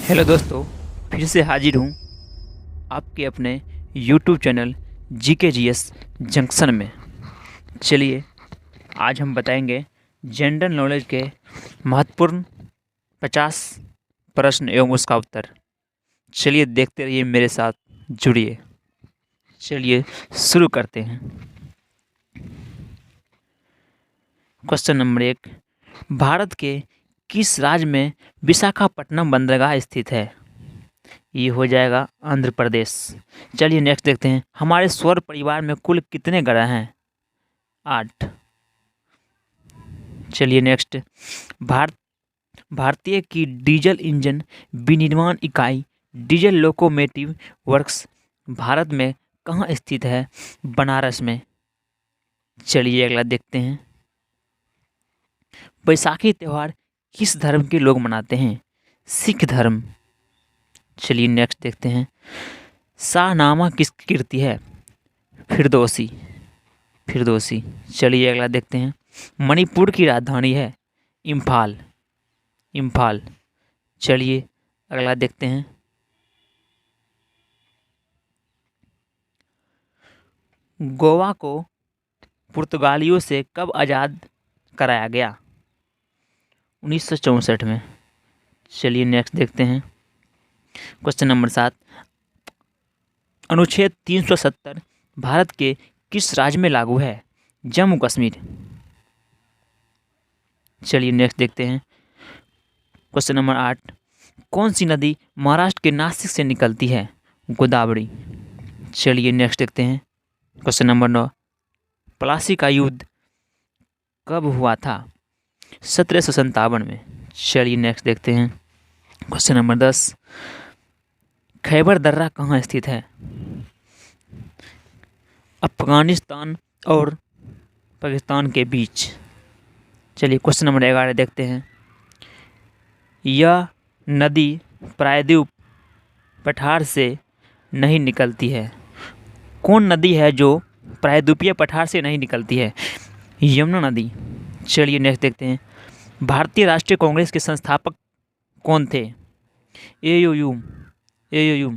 Hello दोस्तों, फिर से हाजिर हूँ आपके अपने यूट्यूब चैनल GKGS जंक्शन में। चलिए आज हम बताएंगे जनरल नॉलेज के महत्वपूर्ण 50 प्रश्न एवं उसका उत्तर। चलिए देखते रहिए, मेरे साथ जुड़िए। चलिए शुरू करते हैं। क्वेश्चन नंबर 1, भारत के किस राज्य में विशाखापट्टनम बंदरगाह स्थित है? ये हो जाएगा आंध्र प्रदेश। चलिए नेक्स्ट देखते हैं। हमारे सौर परिवार में कुल कितने ग्रह हैं? 8। चलिए नेक्स्ट, भारत भारतीय की डीजल इंजन विनिर्माण इकाई डीजल लोकोमोटिव वर्क्स भारत में कहाँ स्थित है? बनारस में। चलिए अगला देखते हैं। बैसाखी त्यौहार किस धर्म के लोग मनाते हैं? सिख धर्म। चलिए नेक्स्ट देखते हैं। शाहनामा किसकी कृति है? फिरदौसी। फिरदौसी। चलिए अगला देखते हैं। मणिपुर की राजधानी है? इम्फाल। इम्फाल। चलिए अगला देखते हैं। गोवा को पुर्तगालियों से कब आज़ाद कराया गया? 1964 में। चलिए नेक्स्ट देखते हैं। क्वेश्चन नंबर 7, अनुच्छेद 370 भारत के किस राज्य में लागू है? जम्मू कश्मीर। चलिए नेक्स्ट देखते हैं। क्वेश्चन नंबर 8, कौन सी नदी महाराष्ट्र के नासिक से निकलती है? गोदावरी। चलिए नेक्स्ट देखते हैं। क्वेश्चन नंबर 9, प्लासी का युद्ध कब हुआ था? 1757 में। चलिए नेक्स्ट देखते हैं। क्वेश्चन नंबर 10, खैबर दर्रा कहाँ स्थित है? अफगानिस्तान और पाकिस्तान के बीच। चलिए क्वेश्चन नंबर 11 देखते हैं। यह नदी प्रायद्वीप पठार से नहीं निकलती है। कौन नदी है जो प्रायद्वीपीय पठार से नहीं निकलती है? यमुना नदी। चलिए नेक्स्ट देखते हैं। भारतीय राष्ट्रीय कांग्रेस के संस्थापक कौन थे? एयूयू। एयूयू।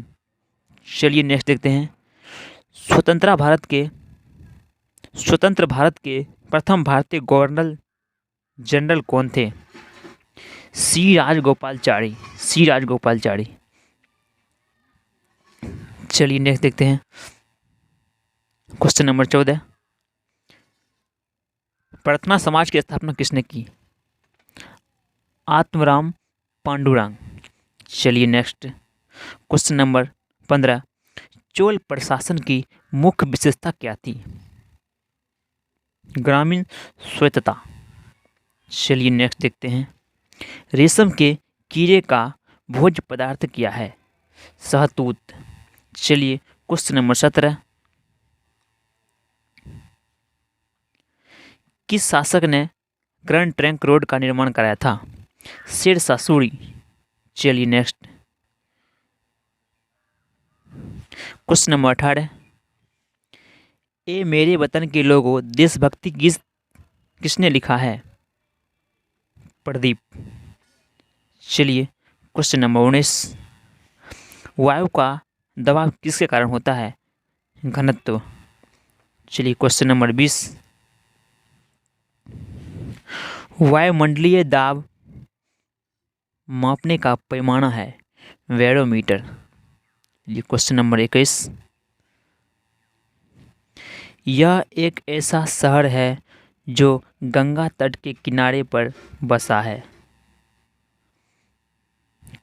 चलिए नेक्स्ट देखते हैं। स्वतंत्र भारत के प्रथम भारतीय गवर्नर जनरल कौन थे? सी राजगोपालाचारी। सी राजगोपालाचारी। चलिए नेक्स्ट देखते हैं। क्वेश्चन नंबर 14, प्रार्थना समाज की स्थापना किसने की? आत्माराम पांडुरंग। चलिए नेक्स्ट। क्वेश्चन नंबर 15, चोल प्रशासन की मुख्य विशेषता क्या थी? ग्रामीण स्वायत्तता। चलिए नेक्स्ट देखते हैं। रेशम के कीड़े का भोज्य पदार्थ क्या है? शहतूत। चलिए क्वेश्चन नंबर 17, किस शासक ने ग्रैंड ट्रंक रोड का निर्माण कराया था? शेरशाह सूरी। चलिए नेक्स्ट। क्वेश्चन नंबर 18, ए मेरे वतन के लोगों देशभक्ति गीत किसने लिखा है? प्रदीप। चलिए क्वेश्चन नंबर 19, वायु का दबाव किसके कारण होता है? घनत्व। चलिए क्वेश्चन नंबर 20, वायुमंडलीय दाब मापने का पैमाना है? बैरोमीटर। ये क्वेश्चन नंबर 21, यह एक ऐसा शहर है जो गंगा तट के किनारे पर बसा है?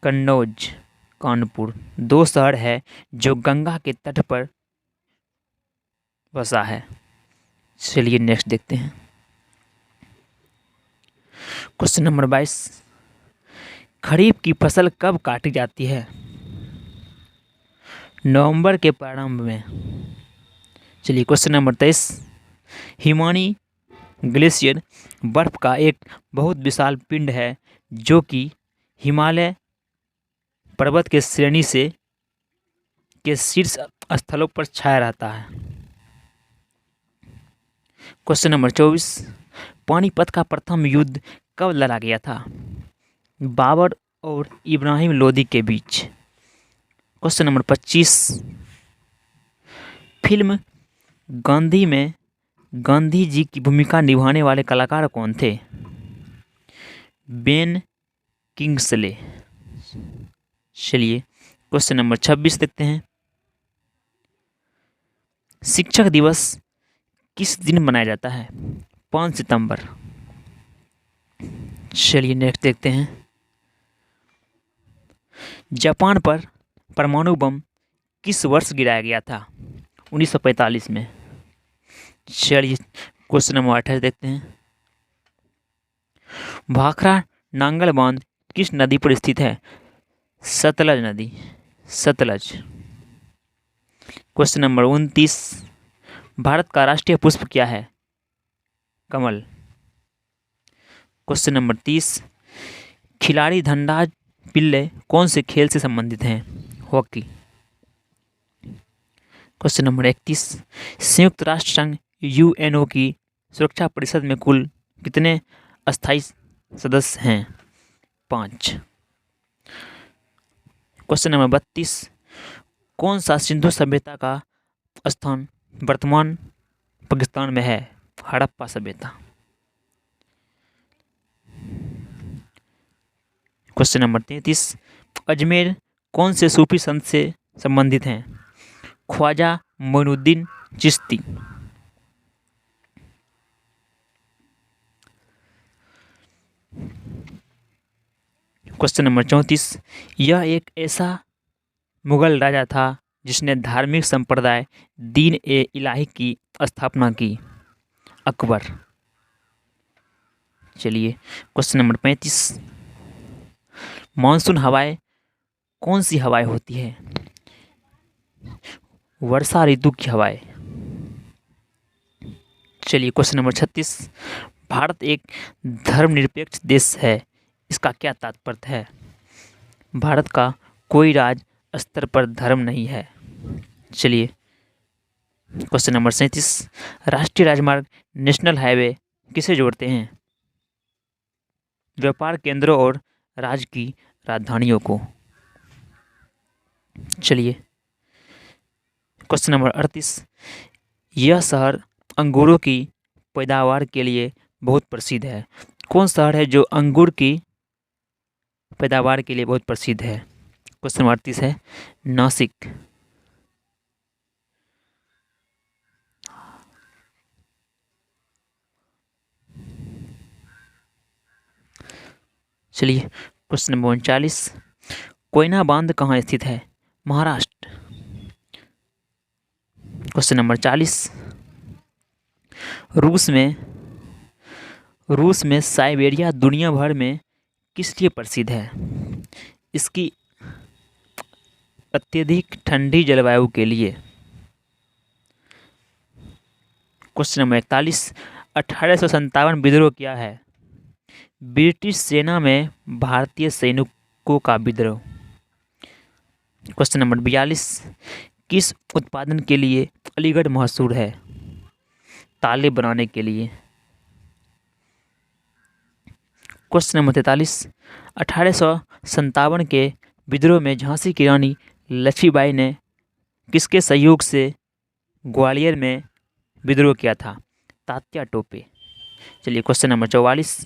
कन्नौज, कानपुर। दो शहर है जो गंगा के तट पर बसा है। चलिए नेक्स्ट देखते हैं। क्वेश्चन नंबर 22, खरीफ की फसल कब काटी जाती है? नवंबर के प्रारंभ में। चलिए क्वेश्चन नंबर 23, हिमानी ग्लेशियर बर्फ का एक बहुत विशाल पिंड है जो कि हिमालय पर्वत के श्रेणी से के शीर्ष स्थलों पर छाया रहता है। क्वेश्चन नंबर 24, पानीपत का प्रथम युद्ध कब लड़ा गया था? बाबर और इब्राहिम लोदी के बीच। क्वेश्चन नंबर 25, फिल्म गांधी में गांधी जी की भूमिका निभाने वाले कलाकार कौन थे? Ben Kingsley. चलिए क्वेश्चन नंबर 26 देखते हैं। शिक्षक दिवस किस दिन मनाया जाता है? 5 सितंबर। चलिए नेक्स्ट देखते हैं। जापान पर परमाणु बम किस वर्ष गिराया गया था? 1945 में। चलिए क्वेश्चन नंबर 28 देखते हैं। भाखड़ा नांगल बांध किस नदी पर स्थित है? सतलज नदी। सतलज। क्वेश्चन नंबर 29, भारत का राष्ट्रीय पुष्प क्या है? कमल। क्वेश्चन नंबर 30, खिलाड़ी धनराज पिल्ले कौन से खेल से संबंधित हैं? हॉकी। क्वेश्चन नंबर 31, संयुक्त राष्ट्र संघ यूएनओ की सुरक्षा परिषद में कुल कितने अस्थायी सदस्य हैं? 5। क्वेश्चन नंबर 32, कौन सा सिंधु सभ्यता का स्थान वर्तमान पाकिस्तान में है? हड़प्पा सभ्यता। क्वेश्चन नंबर 33, अजमेर कौन से सूफी संत से संबंधित हैं? ख्वाजा मोइनुद्दीन चिश्ती। क्वेश्चन नंबर 34, यह एक ऐसा मुगल राजा था जिसने धार्मिक संप्रदाय दीन ए इलाही की स्थापना की? अकबर। चलिए क्वेश्चन नंबर 35, मानसून हवाएं कौन सी हवाएं होती है? वर्षा ऋतु की हवाएं। चलिए क्वेश्चन नंबर 36, भारत एक धर्मनिरपेक्ष देश है, इसका क्या तात्पर्य है? भारत का कोई राज्य स्तर पर धर्म नहीं है। चलिए क्वेश्चन नंबर 37, राष्ट्रीय राजमार्ग नेशनल हाईवे किसे जोड़ते हैं? व्यापार केंद्रों और राज्य की राजधानियों को। चलिए क्वेश्चन नंबर 38, यह शहर अंगूरों की पैदावार के लिए बहुत प्रसिद्ध है। कौन शहर है जो अंगूर की पैदावार के लिए बहुत प्रसिद्ध है? क्वेश्चन नंबर 38 है नासिक। चलिए क्वेश्चन नंबर 39, कोयना बांध कहाँ स्थित है? महाराष्ट्र। क्वेश्चन नंबर 40, रूस में साइबेरिया दुनिया भर में किस लिए प्रसिद्ध है? इसकी अत्यधिक ठंडी जलवायु के लिए। क्वेश्चन नंबर 41, 1857 विद्रोह क्या है? ब्रिटिश सेना में भारतीय सैनिकों का विद्रोह। क्वेश्चन नंबर 42, किस उत्पादन के लिए अलीगढ़ मशहूर है? ताले बनाने के लिए। क्वेश्चन नंबर 43, 1857 के विद्रोह में झांसी की रानी लक्ष्मीबाई ने किसके सहयोग से ग्वालियर में विद्रोह किया था? तात्या टोपे। चलिए क्वेश्चन नंबर 44,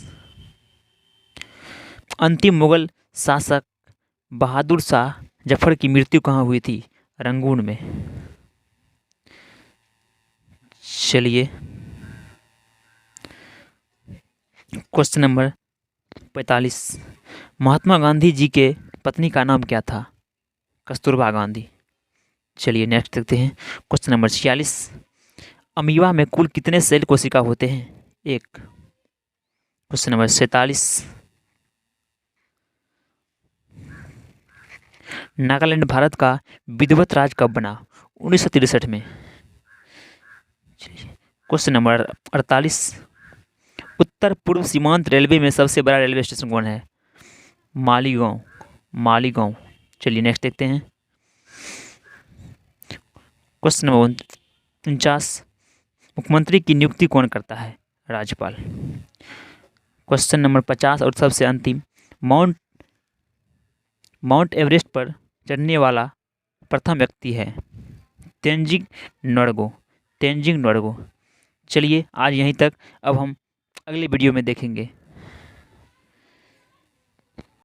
अंतिम मुगल शासक बहादुर शाह जफर की मृत्यु कहाँ हुई थी? रंगून में। चलिए क्वेश्चन नंबर 45, महात्मा गांधी जी के पत्नी का नाम क्या था? कस्तूरबा गांधी। चलिए नेक्स्ट देखते हैं। क्वेश्चन नंबर 46, अमीबा में कुल कितने सेल कोशिका होते हैं? 1। क्वेश्चन नंबर 47, नागालैंड भारत का विधिवत राज्य कब बना? 1963 में। क्वेश्चन नंबर 48, उत्तर पूर्व सीमांत रेलवे में सबसे बड़ा रेलवे स्टेशन कौन है? मालीगांव। मालीगांव। चलिए नेक्स्ट देखते हैं। क्वेश्चन नंबर 49, मुख्यमंत्री की नियुक्ति कौन करता है? राज्यपाल। क्वेश्चन नंबर 50 और सबसे अंतिम, माउंट माउंट एवरेस्ट पर चढ़ने वाला प्रथम व्यक्ति है? तेनजिंग नोर्गे। तेनजिंग नोर्गे। चलिए आज यहीं तक, अब हम अगले वीडियो में देखेंगे।